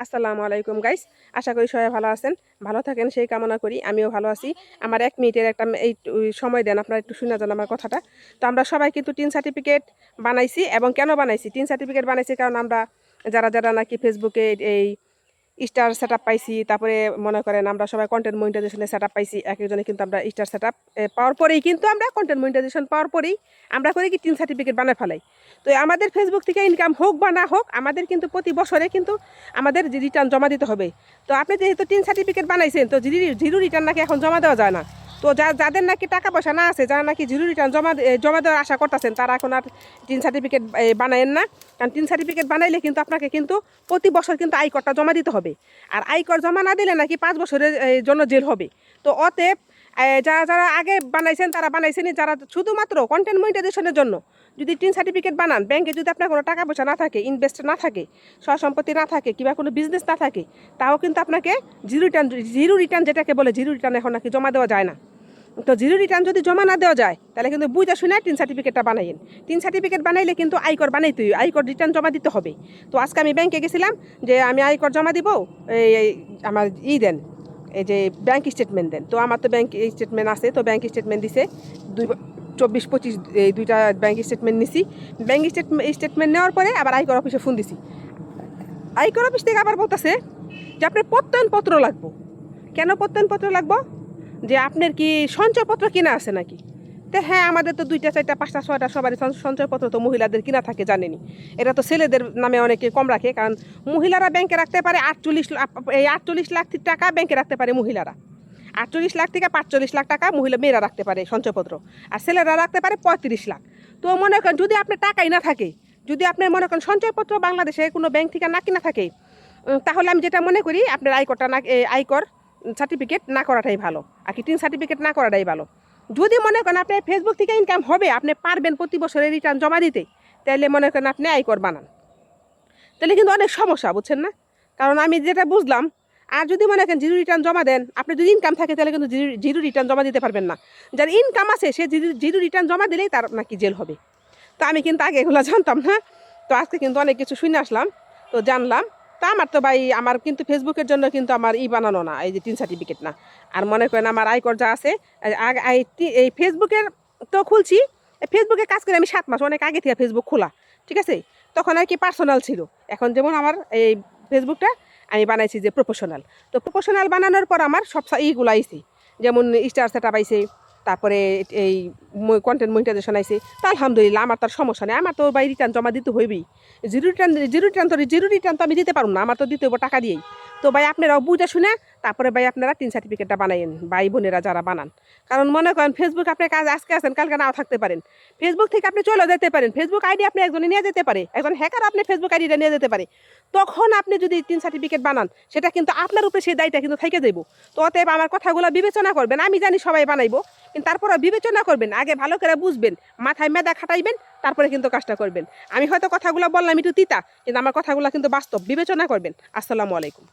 আসসালামু আলাইকুম গাইস, আশা করি সবাই ভালো আছেন, ভালো থাকেন সেই কামনা করি। আমিও ভালো আছি। আমার 1 মিনিটের একটা সময় দেন, আপনারা একটু শুনে যান আমার কথাটা। তো আমরা সবাই কিন্তু টিন সার্টিফিকেট বানাইছি। এবং কেন বানাইছি টিন সার্টিফিকেট বানাইছি, কারণ আমরা যারা যারা নাকি ফেসবুকে এই স্টার সেট আপ পাইছি, তারপরে মনে করেন আমরা সবাই কন্টেন্ট মনিটাইজেশনে সেট আপ পাইছি। এক একজনে কিন্তু আমরা স্টার সেট আপ পাওয়ার পরেই কিন্তু আমরা কন্টেন্ট মনিটাইজেশন পাওয়ার পরেই আমরা করি কি টিন সার্টিফিকেট বানায় ফেলাই। তো আমাদের ফেসবুক থেকে ইনকাম হোক বা না হোক, আমাদের কিন্তু প্রতি বছরে কিন্তু আমাদের রিটার্ন জমা দিতে হবে। তো আপনি যেহেতু টিন সার্টিফিকেট বানাইছেন, তো জিরো রিটার্ন নাকি এখন জমা দেওয়া যায় না। তো যাদের নাকি টাকা পয়সা না আছে, যারা নাকি জিরো রিটার্ন জমা দেওয়ার আশা করতেছেন, তারা এখন আর টিন সার্টিফিকেট বানায়েন না। কারণ টিন সার্টিফিকেট বানাইলে কিন্তু আপনাকে কিন্তু প্রতি বছর কিন্তু আয়করটা জমা দিতে হবে। আর আয়কর জমা না দিলে নাকি 5 বছরের জন্য জেল হবে। তো অতএব যারা যারা আগে বানাইছেন তারা বানাইছেনই, যারা শুধুমাত্র কন্টেন্ট মনিটাইজেশনের জন্য যদি টিন সার্টিফিকেট বানান, ব্যাংকে যদি আপনার কোনো টাকা পয়সা না থাকে, ইনভেস্ট না থাকে, সম্পত্তি না থাকে, কিংবা কোনো বিজনেস না থাকে, তাও কিন্তু আপনাকে জিরো রিটার্ন যেটাকে বলে জিরো রিটার্ন এখন নাকি জমা দেওয়া যায় না। তো জিরো রিটার্ন যদি জমা না দেওয়া যায়, তাহলে কিন্তু বুঝা শুনে টিন সার্টিফিকেটটা বানাইন। টিন সার্টিফিকেট বানাইলে কিন্তু আয়কর বানাইতে হবে, আয়কর রিটার্ন জমা দিতে হবে। তো আজকে আমি ব্যাংকে গেছিলাম যে আমি আয়কর জমা দিব, এই আমার দেন, এই যে ব্যাংক স্টেটমেন্ট দেন। তো আমার তো ব্যাংক স্টেটমেন্ট আছে, তো ব্যাংক স্টেটমেন্ট দিছে 24-25 এই দুইটা ব্যাংক স্টেটমেন্ট নিছি। ব্যাংক স্টেটমেন্ট নেওয়ার পরে আবার আয়কর অফিসে ফোন দিছি। আয়কর অফিস থেকে আবার বলতেছে যে আপনার প্রত্যয়নপত্র লাগবো। কেন প্রত্যয়নপত্র লাগবো? যে আপনার কি সঞ্চয়পত্র কিনা আছে নাকি? তো হ্যাঁ, আমাদের তো 2টা 4টা 5টা 6টা সবারই সঞ্চয়পত্র তো মহিলাদের কিনা থাকে, জানেনি। এটা তো ছেলেদের নামে অনেকে কম রাখে, কারণ মহিলারা ব্যাংকে রাখতে পারে 48 লাখ টাকা ব্যাংকে রাখতে পারে মহিলারা। 48 লাখ থেকে 45 লাখ টাকা মেয়েরা রাখতে পারে সঞ্চয়পত্র, আর ছেলেরা রাখতে পারে 35 লাখ। তো মনে করেন যদি আপনার টাকাই না থাকে, যদি আপনি মনে করেন সঞ্চয়পত্র বাংলাদেশে কোনো ব্যাংক থেকে না কিনা থাকে, তাহলে আমি যেটা মনে করি আপনার আয়কর সার্টিফিকেট না করাটাই ভালো, আর কি টিন সার্টিফিকেট না করাটাই ভালো। যদি মনে করেন আপনার ফেসবুক থেকে ইনকাম হবে, আপনি পারবেন প্রতি বছরে রিটার্ন জমা দিতে, তাহলে মনে করেন আপনি আয়কর বানান। তাহলে কিন্তু অনেক সমস্যা, বুঝছেন না? কারণ আমি যেটা বুঝলাম, আর যদি মনে করেন জিরো রিটার্ন জমা দেন, আপনি যদি ইনকাম থাকে তাহলে কিন্তু জিরো রিটার্ন জমা দিতে পারবেন না। যার ইনকাম আছে সে জিরো রিটার্ন জমা দিলেই তার নাকি জেল হবে। তো আমি কিন্তু আগে এগুলো জানতাম না। তো আজকে কিন্তু অনেক কিছু শুনে আসলাম, তো জানলাম। তা আমার তো ভাই, আমার কিন্তু ফেসবুকের জন্য কিন্তু আমার বানানো না, এই যে টিন সার্টিফিকেট না। আর মনে করেন আমার আয়কর যা আছে, এই ফেসবুকের তো খুলছি। ফেসবুকে কাজ করে আমি 7 মাস, অনেক আগে থেকে ফেসবুক খোলা, ঠিক আছে। তখন আর কি পার্সোনাল ছিল। এখন যেমন আমার এই ফেসবুকটা আমি বানাইছি যে প্রফেশনাল। তো প্রফেশনাল বানানোর পর আমার সব এইগুলো আইছে, যেমন স্টার সেট আপ আইছে, তারপরে এই কন্টেন্ট মনিটাইজেশন আইছে। তো আলহামদুলিল্লাহ, আমার তার সমস্যা নেই। আমার তো ভাই রিটার্ন জমা দিতে হইবেই। জিরো রিটার্ন তো আমি দিতে পারবো না, আমার তো দিতে হইব টাকা দিয়েই। তো ভাই আপনারাও বুঝে শুনে তারপরে ভাই আপনারা টিন সার্টিফিকেটটা বানাইন, ভাই বোনেরা যারা বানান। কারণ মনে করেন ফেসবুক আপনার কাজ আজকে আছেন, কালকে নাও থাকতে পারেন। ফেসবুক থেকে আপনি চলে যেতে পারেন, ফেসবুক আইডি আপনি একজনে নিয়ে যেতে পারে, একজন হ্যাকার আপনি ফেসবুক আইডিটা নিয়ে যেতে পারে। তখন আপনি যদি টিন সার্টিফিকেট বানান, সেটা কিন্তু আপনার উপরে সেই দায়টা কিন্তু থেকে যাইব। তো অতএব আমার কথাগুলো বিবেচনা করবেন। আমি জানি সবাই বানাইবো, কিন্তু তারপরে বিবেচনা করবেন, আগে ভালো করে বুঝবেন, মাথায় মেদা খাটাইবেন, তারপরে কিন্তু কাজটা করবেন। আমি হয়তো কথাগুলো বললাম একটু তিতা, কিন্তু আমার কথাগুলো কিন্তু বাস্তব, বিবেচনা করবেন। আসসালামু আলাইকুম।